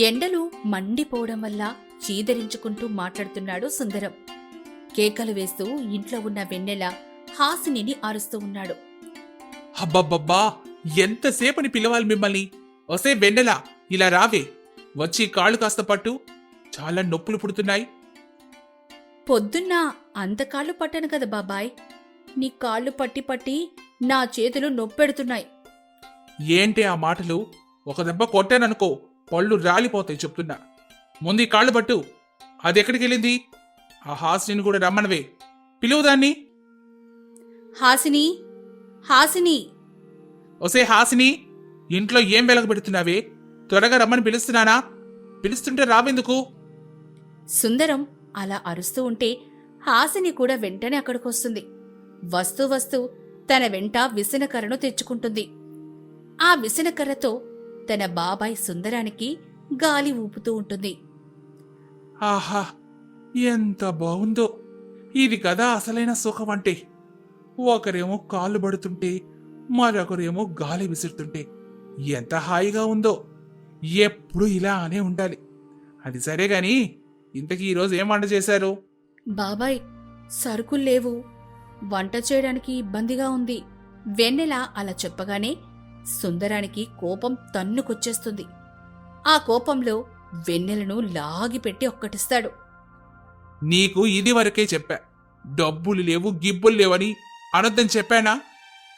ఎండలు మండిపోవడం వల్ల చీదరించుకుంటూ మాట్లాడుతున్నాడు సుందరం. కేకలు వేస్తూ ఇంట్లో ఉన్న వెన్నెల హాసినిని అరుస్తూ ఉన్నాడు. అబ్బబ్బబ్బా, ఎంతసేపని పిలవాలి మిమ్మల్ని? ఒసే వెన్నెలా, ఇలా రావే, వచ్చి కాళ్ళు కాస్త పట్టు, చాలా నొప్పులు పుడుతున్నాయి. పొద్దున్న అంత కాళ్ళు పట్టాను కదా బాబాయ్, నీ కాళ్ళు పట్టి పట్టి నా చేతులు నొప్పెడుతున్నాయి. ఏంటి ఆ మాటలు? ఒక దెబ్బ కొట్టాననుకో పళ్ళు రాలిపోతాయి చెప్తున్నా. ముందు ఈ కాళ్ళు పట్టు. అది ఎక్కడికి వెళ్ళింది? ఆ హాసిని కూడా రమ్మనవే, పిలువుదాన్ని. హాసిని, హాసిని! ఒసే హాసిని, ఇంట్లో ఏం వెలగబెడుతున్నావే? త్వరగా రమ్మని పిలుస్తున్నానా? పిలుస్తుంటే రావెందుకు? సుందరం అలా అరుస్తూ ఉంటే హాసిని కూడా వెంటనే అక్కడికొస్తుంది. వస్తూ వస్తూ తన వెంట విసనకర్రను తెచ్చుకుంటుంది. ఆ విసనకర్రతో తన బాబాయ్ సుందరానికి గాలి ఊపుతూ ఉంటుంది. ఆహా, ఎంత బావుందో! ఇది కదా అసలైన సుఖం అంటే. ఒకరేమో కాళ్ళు పడుతుంటే మరొకరేమో గాలి విసురుతుంటే ఎంత హాయిగా ఉందో. ఎప్పుడు ఇలానే ఉండాలి. అది సరే గాని, ఇంతకీ ఈరోజు ఏం వంట చేశారు? బాబాయ్, సరుకుల్లేవు, వంట చేయడానికి ఇబ్బందిగా ఉంది. వెన్నెల అలా చెప్పగానే సుందరానికి కోపం తన్నుకొచ్చేస్తుంది. ఆ కోపంలో వెన్నెలను లాగిపెట్టి ఒక్కటిస్తాడు. నీకు ఇది వరకే చెప్పా, డబ్బులు లేవు గిబ్బులు లేవని అనొద్దని చెప్పానా?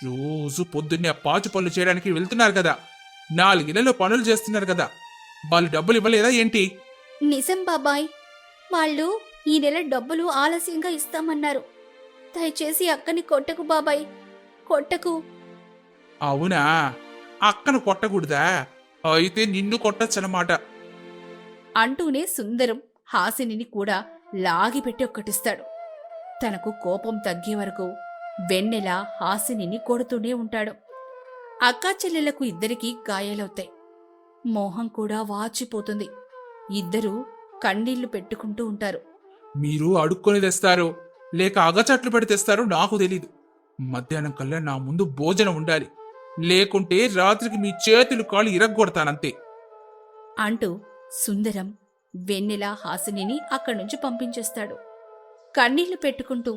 రోజు పొద్దున్నే పాచు పనులు చేయడానికి వెళ్తున్నారు కదా, 4 ఇళ్లలో పనులు చేస్తున్నారు కదా, వాళ్ళు డబ్బులు ఇవ్వలేదా ఏంటి? నిజం బాబాయ్, వాళ్ళు ఈ నెల డబ్బులు ఆలస్యంగా ఇస్తామన్నారు. దయచేసి అక్కని కొట్టకు బాబాయ్, కొట్టకు. అవునా, అక్కను కొట్టకూడదా? అయితే నిన్ను కొట్టచ్చనమాట. అంటూనే సుందరం హాసినిని కూడా లాగిపెట్టి ఒక్కటిస్తాడు. తనకు కోపం తగ్గే వరకు వెన్నెల హాసినిని కొడుతూనే ఉంటాడు. అక్కా చెల్లెళ్లకు ఇద్దరికీ గాయాలవుతాయి. మోహం కూడా వాచిపోతుంది. ఇద్దరూ కన్నీళ్లు పెట్టుకుంటూ ఉంటారు. మీరు అడుక్కొని తెస్తారు, లేక అగచట్లు పెడి తెస్తారో నాకు తెలీదు. మధ్యాహ్నం కల్లా నా ముందు భోజనం ఉండాలి, లేకుంటే రాత్రికి మీ చేతులు కాళ్ళు ఇరగ్గొడతానంతే అంటూ సుందరం వెన్నెల హాసినిని అక్కడి నుంచి పంపించేస్తాడు. కన్నీళ్లు పెట్టుకుంటూ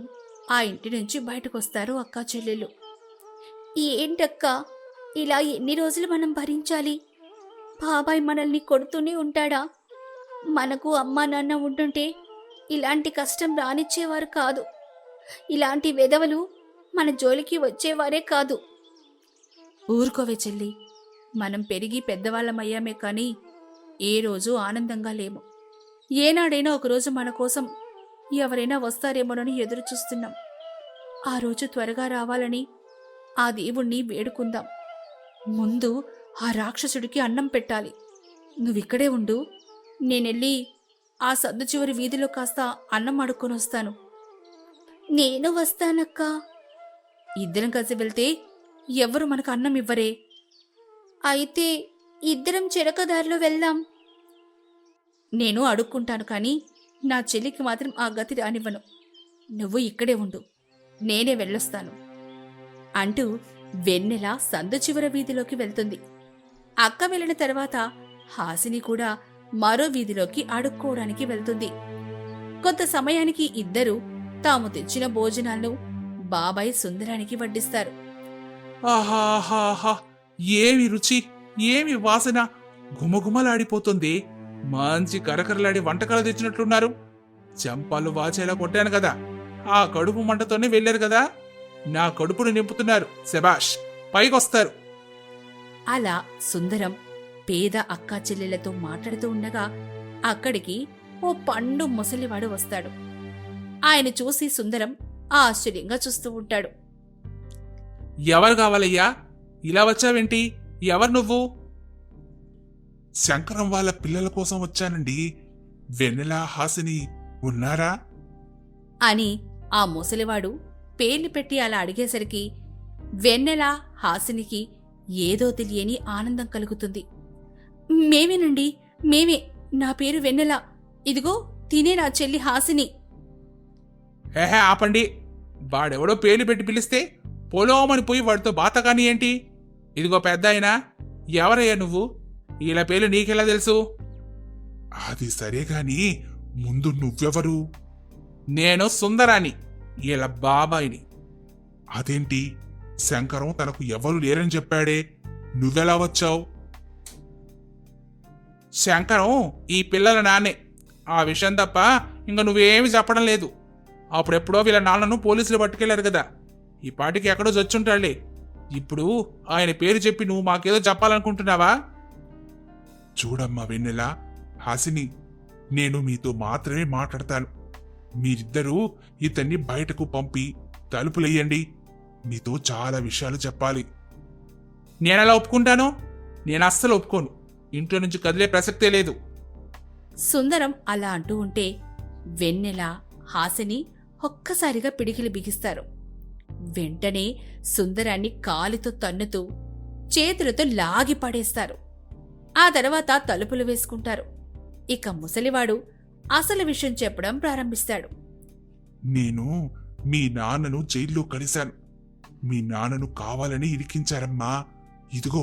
ఆ ఇంటి నుంచి బయటకొస్తారు అక్కా చెల్లెళ్ళు. ఏంటక్కా, ఇలా ఎన్ని రోజులు మనం భరించాలి? బాబాయ్ మనల్ని కొడుతూనే ఉంటాడా? మనకు అమ్మా నాన్న ఉంటుంటే ఇలాంటి కష్టం రానిచ్చేవారు కాదు. ఇలాంటి వెధవలు మన జోలికి వచ్చేవారే కాదు. ఊరుకోవే చెల్లి, మనం పెరిగి పెద్దవాళ్ళమయ్యామే కానీ ఏ రోజు ఆనందంగా లేము. ఏనాడైనా ఒకరోజు మన కోసం ఎవరైనా వస్తారేమోనని ఎదురు చూస్తున్నాం. ఆ రోజు త్వరగా రావాలని ఆ దేవుణ్ణి వేడుకుందాం. ముందు ఆ రాక్షసుడికి అన్నం పెట్టాలి. నువ్విక్కడే ఉండు, నేనెళ్ళి ఆ సద్దు చివరి వీధిలో కాస్త అన్నం అడుక్కొని వస్తాను. నేను వస్తానక్కా. ఇద్దరం కలిసి వెళ్తే ఎవరు మనకు అన్నం ఇవ్వరే. అయితే ఇద్దరం చెరకదారిలో వెళ్దాం. నేను అడుక్కుంటాను కానీ నా చెల్లికి మాత్రం ఆ గతి రానివ్వను. నువ్వు ఇక్కడే ఉండు, నేనే వెళ్ళొస్తాను అంటూ వెన్నెల సందు చివర వీధిలోకి వెళ్తుంది. అక్క వెళ్ళిన తర్వాత హాసిని కూడా మరో వీధిలోకి అడుక్కోవడానికి వెళ్తుంది. కొంత సమయానికి ఇద్దరూ తాము తెచ్చిన భోజనాలను బాబాయ్ సుందరానికి వడ్డిస్తారు. ఆహాహాహా, ఏమి రుచి, ఏమి వాసన, గుమగుమలాడిపోతుంది. మంచి కరకరలాడి వంటకాలు తెచ్చినట్లున్నారు. చెంపాలు వాచేలా కొట్టాను కదా, ఆ కడుపు మంటతోనే వెళ్ళారు కదా, నా కడుపును నింపుతున్నారు. శబాష్, పైకొస్తారు. అలా సుందరం పేద అక్కా చెల్లెళ్లతో మాట్లాడుతూ ఉండగా అక్కడికి ఓ పండు ముసలివాడు వస్తాడు. ఆయన చూసి సుందరం ఆశ్చర్యంగా చూస్తూ ఉంటాడు. ఎవరు కావాలయ్యా? ఇలా వచ్చావేంటి? ఎవరు నువ్వు? శంకరం వాళ్ళ పిల్లల కోసం వచ్చానండి. వెన్నెల, హాసిని ఉన్నారా అని ఆ ముసలివాడు పేర్లు పెట్టి అలా అడిగేసరికి వెన్నెల హాసినికి ఏదో తెలియని ఆనందం కలుగుతుంది. మేమేనండి, మేమే. నా పేరు వెన్నెల. ఇదిగో తినే నా చెల్లి హాసిని. హేహే ఆపండి. వాడెవడో పేర్లు పెట్టి పిలిస్తే పొలోమని పోయి వాడితో బాతకాని ఏంటి? ఇదిగో పెద్ద అయినా, ఎవరయ్యా నువ్వు? ఇలా పేర్లు నీకెలా తెలుసు? అది సరే గాని ముందు నువ్వెవరు? నేను సుందరాని, ఇలా బాబాయిని. అదేంటి, శంకరం తనకు ఎవరు లేరని చెప్పాడే, నువ్వెలా వచ్చావు? శంకరం ఈ పిల్లల నాన్నే, ఆ విషయం తప్ప ఇంక నువ్వేమి చెప్పడం లేదు. అప్పుడెప్పుడో వీళ్ళ నాన్నను పోలీసులు పట్టుకెళ్లారు కదా, ఈ పాటికి ఎక్కడో చచ్చుంటాళ్లే. ఇప్పుడు ఆయన పేరు చెప్పి నువ్వు మాకేదో చెప్పాలనుకుంటున్నావా? చూడమ్మా వెన్నెల, హాసిని, నేను మీతో మాత్రమే మాట్లాడతాను. మీరిద్దరూ ఇతన్ని బయటకు పంపి తలుపులెయ్యండి. మీతో చాలా విషయాలు చెప్పాలి. నేనెలా ఒప్పుకుంటాను? నేను అస్సలు ఒప్పుకోను. ఇంట్లో నుంచి కదిలే ప్రసక్తే లేదు. సుందరం అలా అంటూ ఉంటే వెన్నెల, హాసిని ఒక్కసారిగా పిడికిలి బిగిస్తారు. వెంటనే సుందరాన్ని కాలితో తన్నుతూ చేతులతో లాగి పడేస్తారు. ఆ తర్వాత తలుపులు వేసుకుంటారు. ఇక ముసలివాడు అసలు విషయం చెప్పడం ప్రారంభిస్తాడు. నేను మీ నాన్నను జైల్లో కలిశాను. మీ నాన్నను కావాలని ఇరికించారమ్మా. ఇదిగో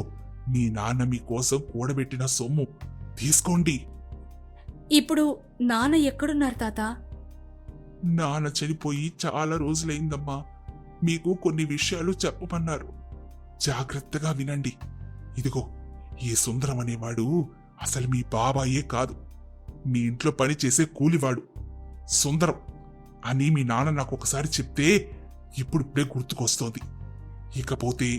మీ నాన్న మీకోసం కూడబెట్టిన సొమ్ము తీసుకోండి. ఇప్పుడు నాన్న ఎక్కడున్నారు తాత? నాన్న చనిపోయి చాలా రోజులైందమ్మా. మీకు కొన్ని విషయాలు చెప్పమన్నారు. జాగ్రత్తగా వినండి. ఇదిగో ఈ సుందరం అనేవాడు అసలు మీ బాబాయే కాదు, మీ ఇంట్లో పనిచేసే కూలివాడు. సుందరం అని మీ నాన్న నాకు ఒకసారి చెప్తే ఇప్పుడిప్పుడే గుర్తుకొస్తోంది. ఇకపోతే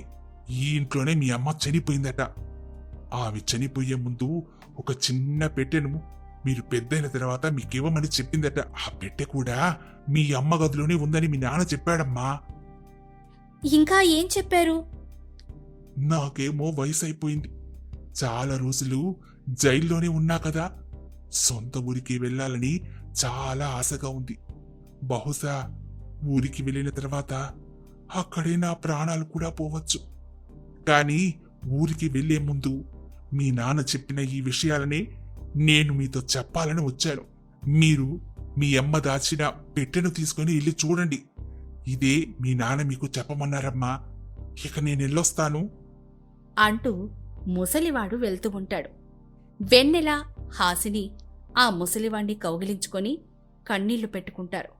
ఈ ఇంట్లోనే మీ అమ్మ చనిపోయిందట. ఆమె చనిపోయే ముందు ఒక చిన్న పెట్టెను మీరు పెద్దయిన తర్వాత మీకివ్వమని చెప్పిందట. ఆ పెట్టె కూడా మీ అమ్మ గదిలోనే ఉందని మీ నాన్న చెప్పాడమ్మా. ఇంకా ఏం చెప్పారు? నాకేమో వయసు అయిపోయింది. చాలా రోజులు జైల్లోనే ఉన్నా కదా, సొంత ఊరికి వెళ్ళాలని చాలా ఆశగా ఉంది. బహుశా ఊరికి వెళ్ళిన తర్వాత అక్కడే నా ప్రాణాలు కూడా పోవచ్చు. కానీ ఊరికి వెళ్లే ముందు మీ నాన్న చెప్పిన ఈ విషయాలనే నేను మీతో చెప్పాలని వచ్చాను. మీరు మీ అమ్మ దాచిన పెట్టెను తీసుకుని వెళ్ళి చూడండి. ఇదే మీ నాన్న మీకు చెప్పమన్నారమ్మా. ఇక నేనెళ్ళొస్తాను అంటూ ముసలివాడు వెళ్తూ ఉంటాడు. వెన్నెల, హాసిని ఆ ముసలివాణ్ణి కౌగిలించుకొని కన్నీళ్లు పెట్టుకుంటారు.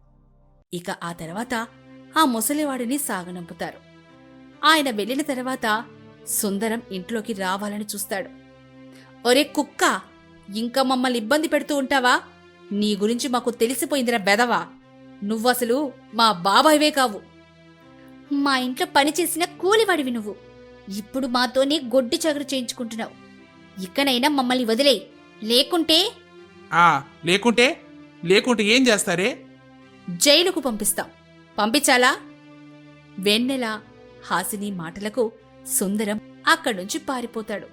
ఇక ఆ తర్వాత ఆ ముసలివాడిని సాగనంపుతారు. ఆయన వెళ్ళిన తర్వాత సుందరం ఇంట్లోకి రావాలని చూస్తాడు. ఒరే కుక్క, ఇంకా మమ్మల్ని ఇబ్బంది పెడుతూ ఉంటావా? నీ గురించి మాకు తెలిసిపోయిందిరా బెదవా. నువ్వసలు మా బాబాయివే కావు. మా ఇంట్లో పనిచేసిన కూలివాడివి నువ్వు. ఇప్పుడు మాతోనే గొడ్డి చగరు చేయించుకుంటున్నావు. ఇకనైనా మమ్మల్ని వదిలేయ్, లేకుంటే లేకుంటే ఏం చేస్తారే? జైలుకు పంపిస్తాం. పంపించాలా? వెన్నెల, హాసిని మాటలకు సుందరం అక్కడ్నుంచి పారిపోతాడు.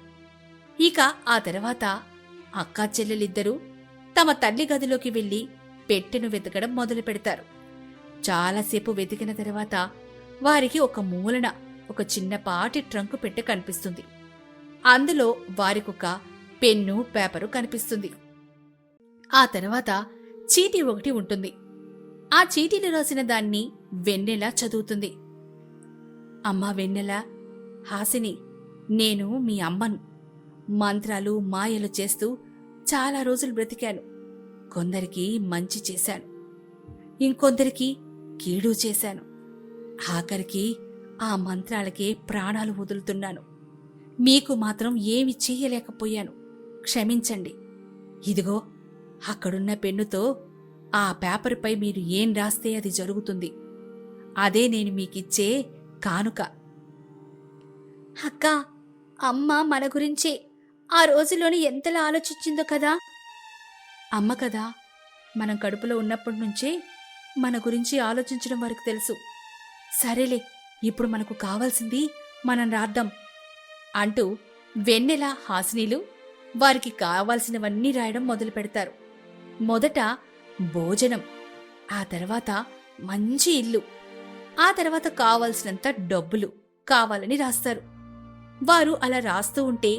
ఇక ఆ తర్వాత అక్కా చెల్లెలిద్దరూ తమ తల్లి గదిలోకి వెళ్లి పెట్టెను వెతకడం మొదలు పెడతారు. చాలాసేపు వెతికిన తర్వాత వారికి ఒక మూలన ఒక చిన్నపాటి ట్రంకు పెట్టె కనిపిస్తుంది. అందులో వారికొక పెన్ను, పేపరు కనిపిస్తుంది. ఆ తర్వాత చీటీ ఒకటి ఉంటుంది. ఆ చీటీలో రాసిన దాన్ని వెన్నెల చదువుతుంది. అమ్మా వెన్నెల, హాసిని, నేను మీ అమ్మను. మంత్రాలు, మాయలు చేస్తూ చాలా రోజులు బ్రతికాను. కొందరికి మంచి చేశాను, ఇంకొందరికి కీడు చేశాను. ఆఖరికి ఆ మంత్రాలకే ప్రాణాలు వదులుతున్నాను. మీకు మాత్రం ఏమి చెయ్యలేకపోయాను, క్షమించండి. ఇదిగో అక్కడున్న పెన్నుతో ఆ పేపర్పై మీరు ఏం రాస్తే అది జరుగుతుంది. అదే నేను మీకిచ్చే కానుక. అక్కా, అమ్మ మన గురించే ఆ రోజులోని ఎంతలా ఆలోచించిందో కదా. అమ్మ కదా, మనం కడుపులో ఉన్నప్పటి నుంచే మన గురించి ఆలోచించడం వరకు తెలుసు. సరేలే, ఇప్పుడు మనకు కావాల్సింది మనం రాద్దాం అంటూ వెన్నెల, హాసినీలు వారికి కావాల్సినవన్నీ రాయడం మొదలు పెడతారు. మొదట భోజనం, ఆ తర్వాత మంచి ఇల్లు, ఆ తర్వాత కావాల్సినంత డబ్బులు కావాలని రాస్తారు. వారు అలా రాస్తూ ఉంటే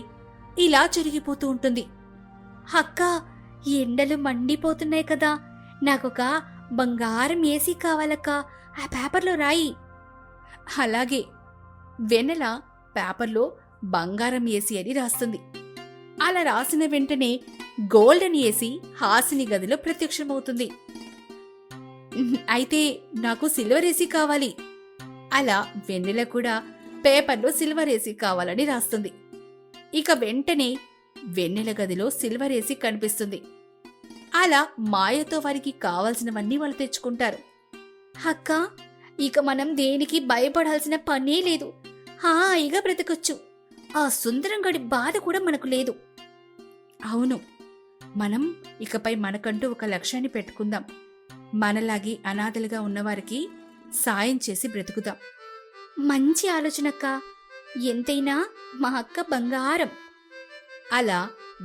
ఇలా జరిగిపోతూ ఉంటుంది. అక్కా, ఎండలు మండిపోతున్నాయి కదా, నాకొక బంగారం ఏసీ కావాలక్కా, ఆ పేపర్లో రాయి. అలాగే వెన్నెల పేపర్లో బంగారం ఏసీ అని రాస్తుంది. అలా రాసిన వెంటనే గోల్డెన్ ఏసీ హాసిని గదిలో ప్రత్యక్షమవుతుంది. అయితే నాకు సిల్వర్ ఏసీ కావాలి. అలా వెన్నెల కూడా పేపర్లో సిల్వర్ ఏసీ కావాలని రాస్తుంది. ఇక వెంటనే వెన్నెల గదిలో సిల్వర్ ఏసీ కనిపిస్తుంది. అలా మాయతో వారికి కావాల్సినవన్నీ వాళ్ళు తెచ్చుకుంటారు. అక్క, ఇక మనం దేనికి భయపడాల్సిన పనే లేదు. హాయిగా బ్రతకొచ్చు. ఆ సుందరం గడి బాధ కూడా మనకు లేదు. అవును, మనం ఇకపై మనకంటూ ఒక లక్ష్యాన్ని పెట్టుకుందాం. మనలాగే అనాథలుగా ఉన్నవారికి సాయం చేసి బ్రతుకుదాం. మంచి ఆలోచనక్క. ఎంతైనా మా అక్క బంగారం. అలా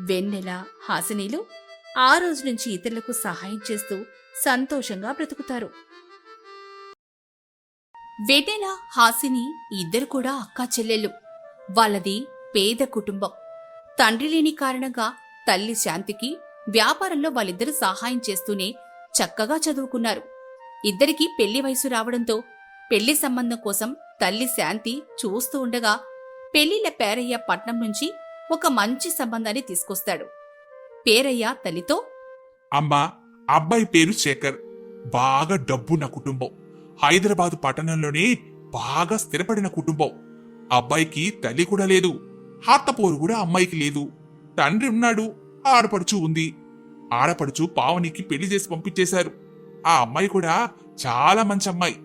వెన్నెల, హాసినీలు ఆ రోజు నుంచి ఇతరులకు సహాయం చేస్తూ సంతోషంగా బ్రతుకుతారు. వెన్నెల, హాసిని ఇద్దరు కూడా అక్కా చెల్లెళ్ళు. వాళ్ళది పేద కుటుంబం. తండ్రి లేని కారణంగా తల్లి శాంతికి వ్యాపారంలో వాళ్ళిద్దరూ సహాయం చేస్తూనే చక్కగా చదువుకున్నారు. ఇద్దరికీ పెళ్లి వయసు రావడంతో పెళ్లి సంబంధం కోసం తల్లి శాంతి చూస్తూ ఉండగా పెళ్లిళ్ల పేరయ్య పట్నం నుంచి ఒక మంచి సంబంధాన్ని తీసుకొస్తాడు. పేరయ్య తల్లితో, అమ్మా, అబ్బాయి పేరు శేఖర్. బాగా డబ్బున్న కుటుంబం. హైదరాబాదు పట్టణంలోనే బాగా స్థిరపడిన కుటుంబం. అబ్బాయికి తల్లి కూడా లేదు. హాత్తపోరు కూడా అమ్మాయికి లేదు. తండ్రి ఉన్నాడు, ఆడపడుచు ఉంది. ఆడపడుచు పావనికి పెళ్లి చేసి పంపించేశారు. ఆ అమ్మాయి కూడా చాలా మంచి అమ్మాయి.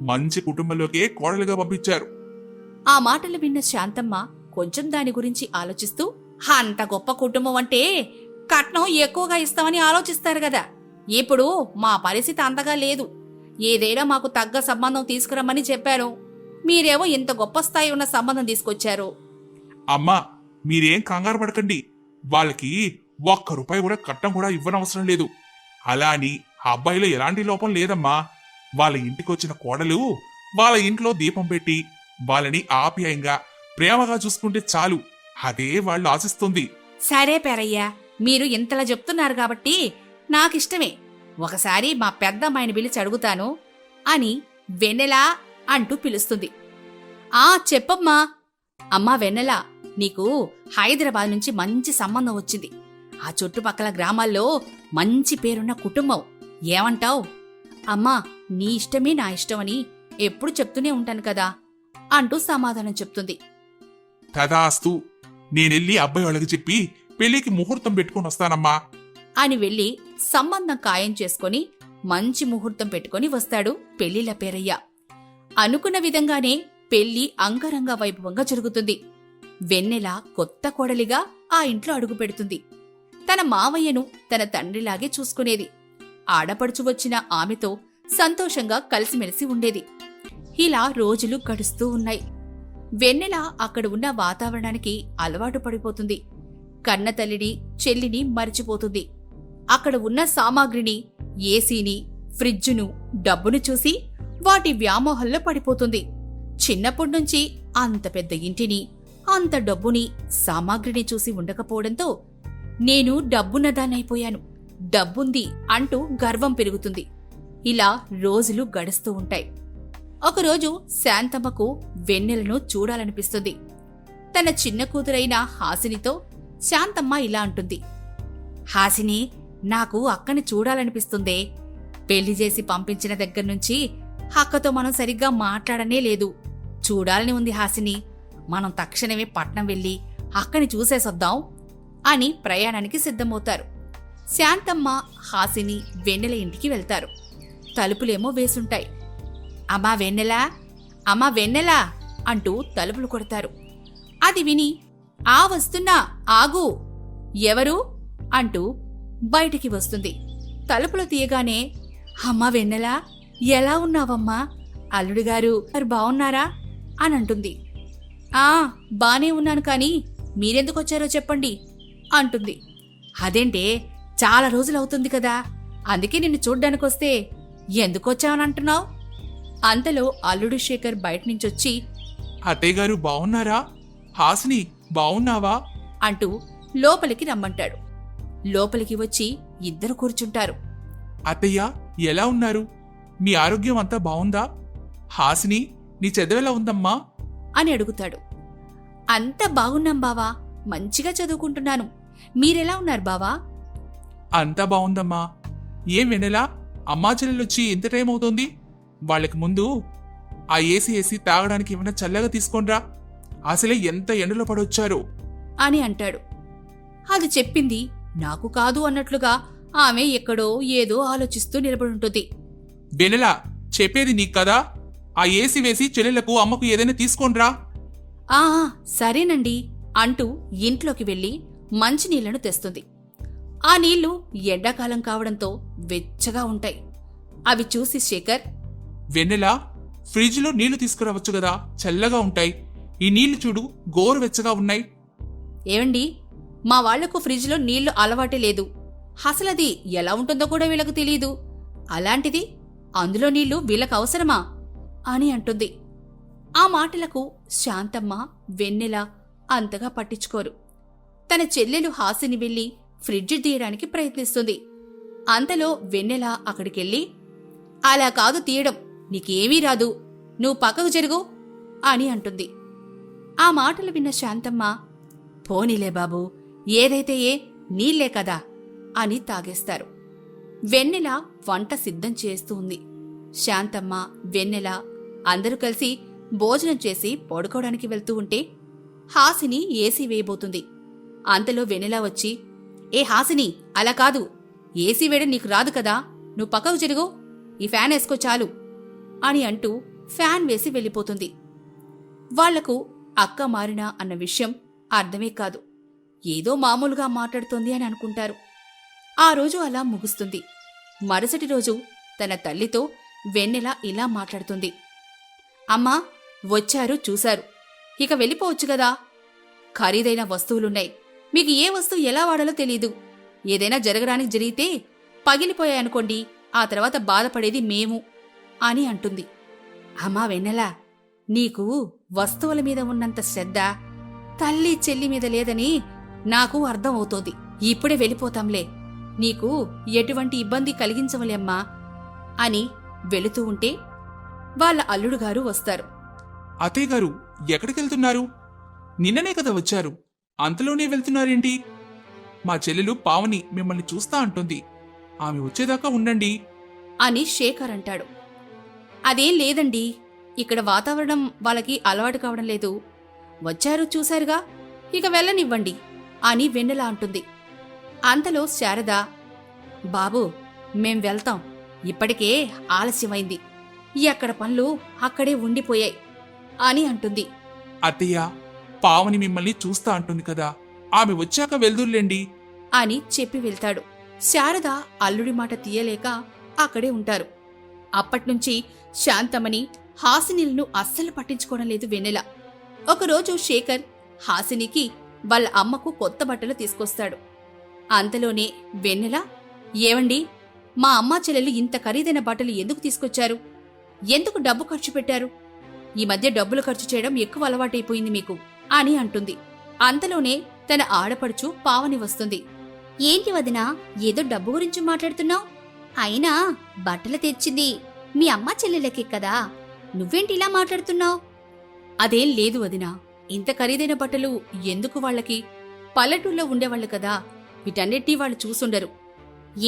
మంచి కుటుంబంలోకే కోడలుగా పంపించారు. ఆ మాటలు విన్న శాంతమ్మ కొంచెం దాని గురించి ఆలోచిస్తూ, అంత గొప్ప కుటుంబం అంటే కట్నం ఎక్కువగా ఇస్తామని ఆలోచిస్తారు కదా. ఇప్పుడు మా పరిస్థితి అంతగా లేదు. ఏదైనా మాకు తగ్గ సంబంధం తీసుకురమ్మని చెప్పాను. మీరేమో ఇంత గొప్ప స్థాయి ఉన్న సంబంధం తీసుకొచ్చారు. అమ్మా, మీరేం కంగారు పడకండి. వాళ్ళకి ₹1 కూడా కట్నం కూడా ఇవ్వనవసరం లేదు. అలా అని ఆ అబ్బాయిలో ఎలాంటి లోపం లేదమ్మా. వాళ్ళ ఇంటికొచ్చిన కోడలు వాళ్ళ ఇంట్లో దీపం పెట్టి వాళ్ళని ఆప్యాయంగా ప్రేమగా చూసుకుంటే చాలు. అదే వాళ్ళు ఆశిస్తుంది. సరే పేరయ్యా, మీరు ఇంతలా చెప్తున్నారు కాబట్టి నాకిష్టమే. ఒకసారి మా పెద్దమ్మాయిని పిలిచి అడుగుతాను అని వెన్నెలా అంటూ పిలుస్తుంది. ఆ చెప్పమ్మా. అమ్మా వెన్నెల, నీకు హైదరాబాద్ నుంచి మంచి సంబంధం వచ్చింది. ఆ చుట్టుపక్కల గ్రామాల్లో మంచి పేరున్న కుటుంబం. ఏమంటావ్? అమ్మా, నీ ఇష్టమే నా ఇష్టమని ఎప్పుడు చెప్తూనే ఉంటాను కదా అంటూ సమాధానం చెప్తుంది. తదాస్తు, నేనెళ్ళి అబ్బాయి వాళ్ళకి చెప్పి పెళ్లికి ముహూర్తం పెట్టుకుని వస్తానమ్మా అని వెళ్లి సంబంధం ఖాయం చేసుకుని మంచి ముహూర్తం పెట్టుకుని వస్తాడు పెళ్లిళ్ల పేరయ్య. అనుకున్న విధంగానే పెళ్లి అంగరంగ వైభవంగా జరుగుతుంది. వెన్నెల కొత్త కోడలిగా ఆ ఇంట్లో అడుగు పెడుతుంది. తన మావయ్యను తన తండ్రిలాగే చూసుకునేది. ఆడపడుచు వచ్చిన ఆమెతో సంతోషంగా కలిసిమెలిసి ఉండేది. ఇలా రోజులు గడుస్తూ ఉన్నాయి. వెన్నెల అక్కడ ఉన్న వాతావరణానికి అలవాటు పడిపోతుంది. కన్న తల్లిని, చెల్లిని మరిచిపోతుంది. అక్కడ ఉన్న సామాగ్రిని, ఏసీని, ఫ్రిడ్జును, డబ్బును చూసి వాటి వ్యామోహంలో పడిపోతుంది. చిన్నప్పటినుంచి అంత పెద్ద ఇంటిని, అంత డబ్బుని, సామాగ్రిని చూసి ఉండకపోవడంతో నేను డబ్బున్నదాన్నైపోయాను, డబ్బుంది అంటూ గర్వం పెరుగుతుంది. ఇలా రోజులు గడుస్తూ ఉంటాయి. ఒకరోజు శాంతమ్మకు వెన్నెలను చూడాలనిపిస్తుంది. తన చిన్న కూతురైన హాసినితో శాంతమ్మ ఇలా అంటుంది. హాసిని, నాకు అక్కని చూడాలనిపిస్తుందే. పెళ్లి చేసి పంపించిన దగ్గర్నుంచి అక్కతో మనం సరిగ్గా మాట్లాడనే లేదు. చూడాలని ఉంది హాసిని. మనం తక్షణమే పట్నం వెళ్ళి అక్కని చూసేసొద్దాం అని ప్రయాణానికి సిద్ధమవుతారు. శాంతమ్మ, హాసిని వెన్నెల ఇంటికి వెళ్తారు. తలుపులేమో వేసుంటాయి. అమ్మా వెన్నెలా, అమ్మా వెన్నెలా అంటూ తలుపులు కొడతారు. అది విని, ఆ వస్తున్నా, ఆగు. ఎవరు అంటూ బయటికి వస్తుంది. తలుపులు తీయగానే, అమ్మా వెన్నెలా, ఎలా ఉన్నావమ్మా? అల్లుడుగారు బావున్నారా అని అంటుంది. ఆ బానే ఉన్నాను, కాని మీరెందుకొచ్చారో చెప్పండి అంటుంది. అదేంటే, చాలా రోజులవుతుంది కదా, అందుకే నిన్ను చూడ్డానికొస్తే ఎందుకొచ్చావనంటున్నావు? అంతలో అల్లుడు శేఖర్ బయటనుంచొచ్చి, అత్తయ్య గారు బావున్నారా? హాసిని బావున్నావా అంటూ లోపలికి రమ్మంటాడు. లోపలికి వచ్చి ఇద్దరు కూర్చుంటారు. అత్తయ్య, ఎలా ఉన్నారు? మీ ఆరోగ్యం అంతా బావుందా? హాసిని, నీ చదువెలా ఉందమ్మా అని అడుగుతాడు. అంతా బాగున్నాం బావా, మంచిగా చదువుకుంటున్నాను. మీరెలా ఉన్నారు బావా అంతా బావుందమ్మా. ఏం వెన్నెలా, అమ్మా చెల్లెలొచ్చి ఎంత టైం అవుతోంది? వాళ్ళకి ముందు ఆ ఏసీ తాగడానికి ఏమైనా చల్లగా తీసుకోనరా. అసలే ఎంత ఎండలో పడొచ్చారు అని అంటాడు. అది చెప్పింది నాకు కాదు అన్నట్లుగా ఆమె ఎక్కడో ఏదో ఆలోచిస్తూ నిలబడుంటుంది. వెన్నెలా, చెప్పేది నీకు కదా. ఆ ఏసీ వేసి చెల్లెలకు అమ్మకు ఏదైనా తీసుకోనరా. ఆ సరేనండి అంటూ ఇంట్లోకి వెళ్లి మంచినీళ్లను తెస్తుంది. ఆ నీళ్లు ఎండాకాలం కావడంతో వెచ్చగా ఉంటాయి. అవి చూసి శేఖర్, వెన్నెలా, ఫ్రిడ్జ్లో నీళ్లు తీసుకురావచ్చు కదా, చల్లగా ఉంటాయి. ఈ నీళ్లు చూడు, గోరువెచ్చగా ఉన్నాయి. ఏవండి, మా వాళ్లకు ఫ్రిడ్జ్లో నీళ్లు అలవాటే లేదు. అసలది ఎలా ఉంటుందో కూడా వీళ్ళకు తెలీదు. అలాంటిది అందులో నీళ్లు వీళ్ళకు అవసరమా అని అంటుంది. ఆ మాటలకు శాంతమ్మ, వెన్నెల అంతగా పట్టించుకోరు. తన చెల్లెలు హాసిని వెళ్లి ఫ్రిడ్జ్ తీయడానికి ప్రయత్నిస్తుంది. అంతలో వెన్నెల అక్కడికెళ్ళి, అలా కాదు తీయడం, నీకేమీ రాదు, నువ్వు పక్కకు జరుగు అని అంటుంది. ఆ మాటలు విన్న శాంతమ్మ, పోనీలే బాబూ, ఏదైతే నీళ్లే కదా అని తాగేస్తారు. వెన్నెల వంట సిద్ధం చేస్తూ ఉంది. శాంతమ్మ, వెన్నెల అందరూ కలిసి భోజనం చేసి పడుకోవడానికి వెళ్తూ ఉంటే హాసిని ఏసీ వేయబోతుంది. అంతలో వెన్నెల వచ్చి, ఏ హాసిని, అలా కాదు, ఏసీ వేయడం నీకు రాదు కదా, నువ్వు పక్కకు జరుగు, ఈ ఫ్యాన్ వేసుకో చాలు అని అంటూ ఫ్యాన్ వేసి వెళ్ళిపోతుంది. వాళ్లకు అక్క మారినా అన్న విషయం అర్థమే కాదు. ఏదో మామూలుగా మాట్లాడుతోంది అని అనుకుంటారు. ఆ రోజు అలా ముగుస్తుంది. మరుసటి రోజు తన తల్లితో వెన్నెల ఇలా మాట్లాడుతుంది. అమ్మా, వచ్చారు చూశారు, ఇక వెళ్ళిపోవచ్చు కదా. ఖరీదైన వస్తువులున్నాయి, మీకు ఏ వస్తువు ఎలా వాడాలో తెలీదు. ఏదైనా జరగడానికి జరిగితే పగిలిపోయాయనుకోండి, ఆ తర్వాత బాధపడేది మేము అని అంటుంది. అమ్మా వెన్నెల, నీకు వస్తువుల మీద ఉన్నంత శ్రద్ధ తల్లి చెల్లి మీద లేదని నాకు అర్థం అవుతోంది. ఇప్పుడే వెళ్ళిపోతాంలే, నీకు ఎటువంటి ఇబ్బంది కలిగించవలేమ్మా అని వెళుతూ ఉంటే వాళ్ళ అల్లుడుగారు వస్తారు. అత్తయ్య గారు, ఎక్కడికెళ్తున్నారు? నిన్ననే కదా వచ్చారు, అంతలోనే వెళ్తున్నారేంటి? మా చెల్లెలు పావని మిమ్మల్ని చూస్తా అంటుంది, ఆమె వచ్చేదాకా ఉండండి అని శేఖర్ అంటాడు. అదేం లేదండి, ఇక్కడ వాతావరణం వాళ్ళకి అలవాటు కావడం లేదు. వచ్చారు చూశారుగా, ఇక వెళ్ళనివ్వండి అని వెన్నెల అంటుంది. అంతలో శారద, బాబూ, మేం వెళ్తాం, ఇప్పటికే ఆలస్యమైంది, ఎక్కడ పనులు అక్కడే ఉండిపోయాయి అని అంటుంది. అత్తయ్య, పావని మిమ్మల్ని చూస్తా అంటుంది కదా, ఆమె వచ్చాక వెళ్దుర్లేండి అని చెప్పి వెళ్తాడు. శారద అల్లుడి మాట తీయలేక అక్కడే ఉంటారు. అప్పట్నుంచి శాంతమని హాసినిలను అస్సలు పట్టించుకోవడం లేదు వెన్నెల. ఒకరోజు శేఖర్ హాసినికి వాళ్ళ అమ్మకు కొత్త బట్టలు తీసుకొస్తాడు. అంతలోనే వెన్నెల, ఏవండి, మా అమ్మా చెల్లెలు ఇంత ఖరీదైన బట్టలు ఎందుకు తీసుకొచ్చారు? ఎందుకు డబ్బు ఖర్చు పెట్టారు? ఈ మధ్య డబ్బులు ఖర్చు చేయడం ఎక్కువ అలవాటైపోయింది మీకు అని అంటుంది. అంతలోనే తన ఆడపడుచు పావని వస్తుంది. ఏంటి వదినా, ఏదో డబ్బు గురించి మాట్లాడుతున్నావు? అయినా బట్టలు తెచ్చింది మీ అమ్మ చెల్లెలకే కదా, నువ్వేంటి ఇలా మాట్లాడుతున్నావు? అదేం లేదు వదినా, ఇంత ఖరీదైన బట్టలు ఎందుకు వాళ్ళకి? పల్లెటూళ్ళలో ఉండేవాళ్లు కదా, వీటన్నిటినీ వాళ్ళు చూసుండరు.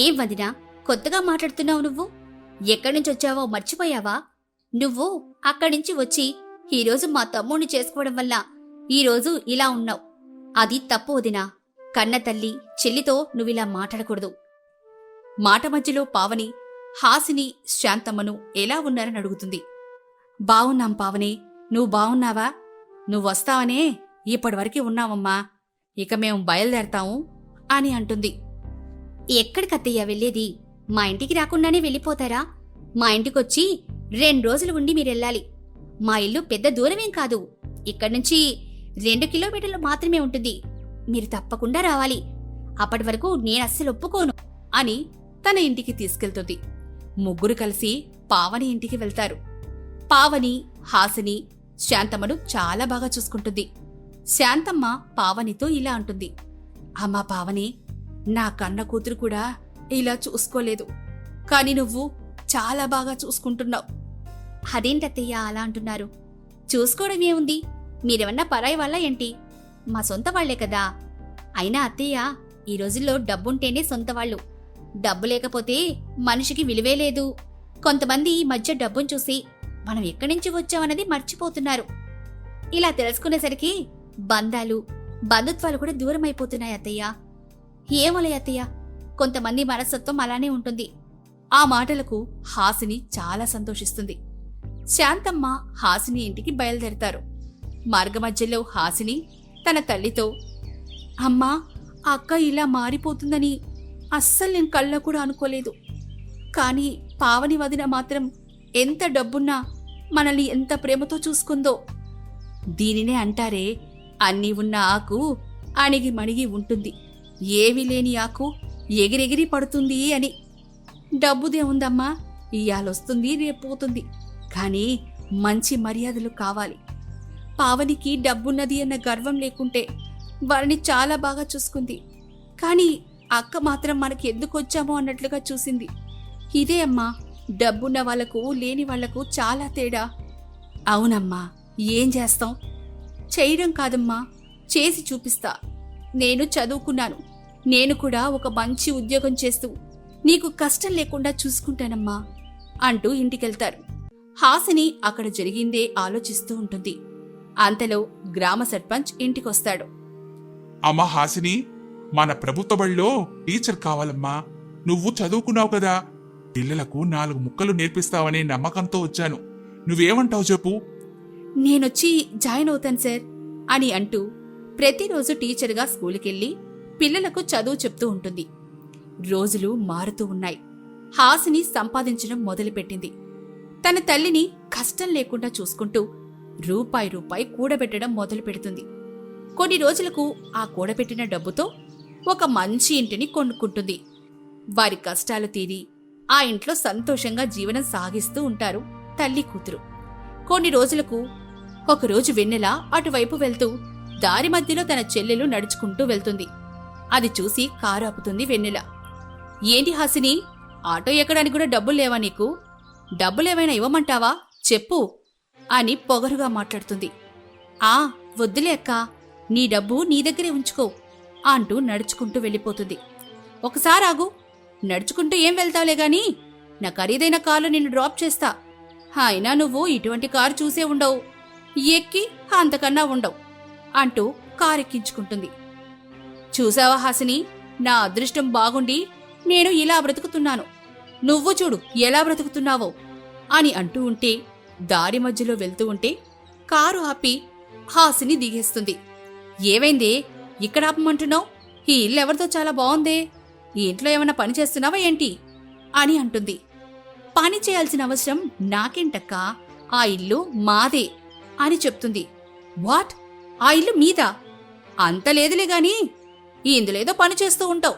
ఏం వదినా, కొత్తగా మాట్లాడుతున్నావు నువ్వు? ఎక్కడ్నుంచొచ్చావో మర్చిపోయావా? నువ్వు అక్కడ్నుంచి వచ్చి ఈరోజు మా తమ్ముణ్ణి చేసుకోవడం వల్ల ఈరోజు ఇలా ఉన్నావు. అది తప్పు వదినా, కన్న తల్లి చెల్లితో నువ్విలా మాట్లాడకూడదు. మాట మధ్యలో పావని హాసిని శాంతమ్మను ఎలా ఉన్నారని అడుగుతుంది. బావున్నాం పావని, నువ్వు బావున్నావా? నువ్వొస్తావనే ఇప్పటివరకు ఉన్నావమ్మా, ఇక మేం బయలుదేరతాము అని అంటుంది. ఎక్కడికత్తయ్యా వెళ్ళేది? మా ఇంటికి రాకుండానే వెళ్ళిపోతారా? మా ఇంటికొచ్చి 2 రోజులు ఉండి మీరెళ్ళాలి. మా ఇల్లు పెద్ద దూరమేం కాదు, ఇక్కడ్నుంచి 2 కిలోమీటర్లు మాత్రమే ఉంటుంది. మీరు తప్పకుండా రావాలి. అప్పటి వరకు నేనస్సలు ఒప్పుకోను అని తన ఇంటికి తీసుకెళ్తుంది. ముగ్గురు కలిసి పావని ఇంటికి వెళ్తారు. పావని, హాసిని శాంతమ్మను చాలా బాగా చూసుకుంటుంది. శాంతమ్మ పావనితో ఇలా అంటుంది. అమ్మా పావని, నా కన్న కూతురు కూడా ఇలా చూసుకోలేదు, కాని నువ్వు చాలా బాగా చూసుకుంటున్నావు. అదేంటత్తయ్య అలా అంటున్నారు? చూసుకోవడం ఏముంది, మీరేమన్నా పరాయి వాళ్ళ ఏంటి? మా సొంత వాళ్లే కదా. అయినా అత్తయ్య, ఈ రోజుల్లో డబ్బుంటేనే సొంతవాళ్లు, డబ్బు లేకపోతే మనిషికి విలువే లేదు. కొంతమంది ఈ మధ్య డబ్బును చూసి మనం ఎక్కడి నుంచి వచ్చామన్నది మర్చిపోతున్నారు. ఇలా తెలుసుకునేసరికి బంధాలు, బంధుత్వాలు కూడా దూరం అయిపోతున్నాయి అత్తయ్య. ఏమోలే అత్తయ్య, కొంతమంది మనస్తత్వం అలానే ఉంటుంది. ఆ మాటలకు హాసిని చాలా సంతోషిస్తుంది. శాంతమ్మ హాసిని ఇంటికి బయలుదేరతారు. మార్గమధ్యలో హాసిని తన తల్లితో, అమ్మా, అక్క ఇలా మారిపోతుందని అస్సలు నేను కళ్ళ కూడా అనుకోలేదు. కానీ పావని వదిన మాత్రం ఎంత డబ్బున్నా మనల్ని ఎంత ప్రేమతో చూసుకుందో. దీనినే అంటారే, అన్నీ ఉన్న ఆకు అణిగి మణిగి ఉంటుంది, ఏమీ లేని ఆకు ఎగిరెగిరి పడుతుంది అని. డబ్బుదే ఉందమ్మా, ఇయ్యాలొస్తుంది రేపోతుంది, కానీ మంచి మర్యాదలు కావాలి. పావనికి డబ్బున్నది అన్న గర్వం లేకుంటే వారిని చాలా బాగా చూసుకుంది. కానీ అక్క మాత్రం మనకి ఎందుకు వచ్చామో అన్నట్లుగా చూసింది. ఇదే అమ్మా, డబ్బున్న వాళ్లకు లేని వాళ్లకు చాలా తేడా. అవునమ్మా, ఏం చేస్తాం? చేయడం కాదమ్మా, చేసి చూపిస్తా. నేను చదువుకున్నాను, నేను కూడా ఒక మంచి ఉద్యోగం చేస్తూ నీకు కష్టం లేకుండా చూసుకుంటానమ్మా అంటూ ఇంటికెళ్తారు. హాసిని అక్కడ జరిగిందే ఆలోచిస్తూ ఉంటుంది. అంతలో గ్రామ సర్పంచ్ ఇంటికొస్తాడు. అమ్మా హాసిని, మన ప్రభుత్వ బడిలో టీచర్ కావాలమ్మా. నువ్వు చదువుకున్నావు కదా, పిల్లలకు 4 ముక్కలు నేర్పిస్తావనే నమ్మకంతో వచ్చాను. నువ్వేమంటావు చెప్పు? నేనొచ్చి జాయిన్ అవుతాను సార్ అని అంటూ ప్రతిరోజు టీచర్గా స్కూలుకెళ్ళి పిల్లలకు చదువు చెప్తూ ఉంటుంది. రోజులు మారుతూ ఉన్నాయి. హాసిని సంపాదించడం మొదలుపెట్టింది. తన తల్లిని కష్టం లేకుండా చూసుకుంటూ రూపాయి కూడబెట్టడం మొదలు పెడుతుంది. కొన్ని రోజులకు ఆ కూడబెట్టిన డబ్బుతో ఒక మంచి ఇంటిని కొనుక్కుంటుంది. వారి కష్టాలు తీరి ఆ ఇంట్లో సంతోషంగా జీవనం సాగిస్తూ ఉంటారు తల్లి కూతురు. కొన్ని రోజులకు ఒకరోజు వెన్నెల అటువైపు వెళ్తూ దారి మధ్యలో తన చెల్లెలు నడుచుకుంటూ వెళ్తుంది. అది చూసి కారు ఆపుతుంది వెన్నెల. ఏంటి హాసిని, ఆటో ఎక్కడానికి కూడా డబ్బులు లేవా నీకు? డబ్బులేమైనా ఇవ్వమంటావా చెప్పు అని పొగరుగా మాట్లాడుతుంది. ఆ వద్దులే అక్కా, నీ డబ్బు నీ దగ్గరే ఉంచుకో అంటూ నడుచుకుంటూ వెళ్ళిపోతుంది. ఒకసారి ఆగు, నడుచుకుంటూ ఏం వెళ్తావులే గాని నా ఖరీదైన కారులో నిన్ను డ్రాప్ చేస్తా. అయినా నువ్వు ఇటువంటి కారు చూసే ఉండవు, ఎక్కి అంతకన్నా ఉండవు అంటూ కారెక్కించుకుంటుంది. చూసావా హాసిని, నా అదృష్టం బాగుండి నేను ఇలా బ్రతుకుతున్నాను, నువ్వు చూడు ఎలా బ్రతుకుతున్నావో అని అంటూ ఉంటే దారి మధ్యలో వెళ్తూ ఉంటే కారు ఆపి హాసిని దిగేస్తుంది. ఏవైందే, ఇక్కడ ఆపమంటున్నావు? ఈ ఇల్లు ఎవరితో చాలా బాగుందే, ఈ ఇంట్లో ఏమన్నా పని చేస్తున్నావా ఏంటి అని అంటుంది. పని చేయాల్సిన అవసరం నాకేంటక్కా, ఆ ఇల్లు మాదే అని చెప్తుంది. వాట్, ఆ ఇల్లు మీదా? అంత లేదులే గాని ఇందులేదో పని చేస్తూ ఉంటావు.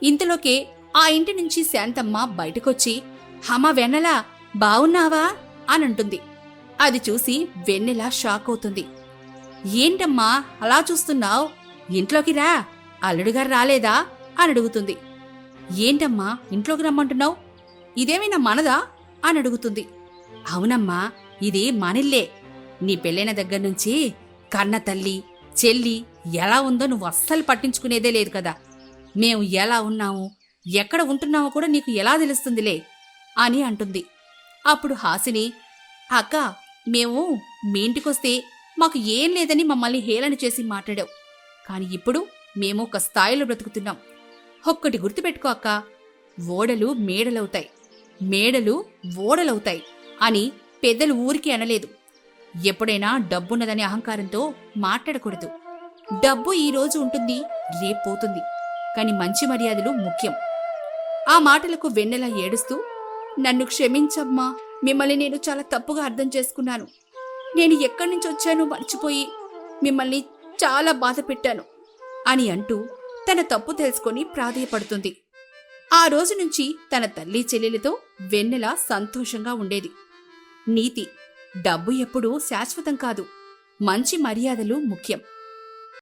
ఇంతలోకే ఆ ఇంటి నుంచి శాంతమ్మ బయటకొచ్చి, హమ్మా వెన్నెలా, బావున్నావా అని అంటుంది. అది చూసి వెన్నెల షాక్ అవుతుంది. ఏంటమ్మా అలా చూస్తున్నావు, ఇంట్లోకి రా, అల్లుడుగారు రాలేదా అని అడుగుతుంది. ఏంటమ్మా ఇంట్లోకి రమ్మంటున్నావు, ఇదేమైనా మనదా అని అడుగుతుంది. అవునమ్మా, ఇది మనిల్లే. నీ పెళ్ళైన దగ్గర నుంచి కన్న తల్లి చెల్లి ఎలా ఉందో నువ్వు అస్సలు పట్టించుకునేదే లేదు కదా. మేము ఎలా ఉన్నాము, ఎక్కడ ఉంటున్నామో కూడా నీకు ఎలా తెలుస్తుందిలే అని అంటుంది. అప్పుడు హాసిని, అక్క, మేము మీ ఇంటికొస్తే మాకు ఏం లేదని మమ్మల్ని హేళన చేసి మాట్లాడావు. కాని ఇప్పుడు మేము ఒక స్థాయిలో బ్రతుకుతున్నాం. ఒక్కటి గుర్తుపెట్టుకో అక్క, ఓడలు మేడలవుతాయి, మేడలు ఓడలవుతాయి అని పెద్దలు ఊరికి అనలేదు. ఎప్పుడైనా డబ్బున్నదనే అహంకారంతో మాట్లాడకూడదు. డబ్బు ఈ రోజు ఉంటుంది, రేపోతుంది, కాని మంచి మర్యాదలు ముఖ్యం. ఆ మాటలకు వెన్నెల ఏడుస్తూ, నన్ను క్షమించమ్మా, మిమ్మల్ని నేను చాలా తప్పుగా అర్థం చేసుకున్నాను. నేను ఎక్కడి నుంచి వచ్చానో మర్చిపోయి మిమ్మల్ని చాలా బాధ పెట్టాను అని అంటూ తన తప్పు తెలుసుకొని ప్రాధేయపడుతుంది. ఆ రోజు నుంచి తన తల్లి చెల్లెలతో వెన్నెల సంతోషంగా ఉండేది. నీతి, డబ్బు ఎప్పుడూ శాశ్వతం కాదు, మంచి మర్యాదలు ముఖ్యం.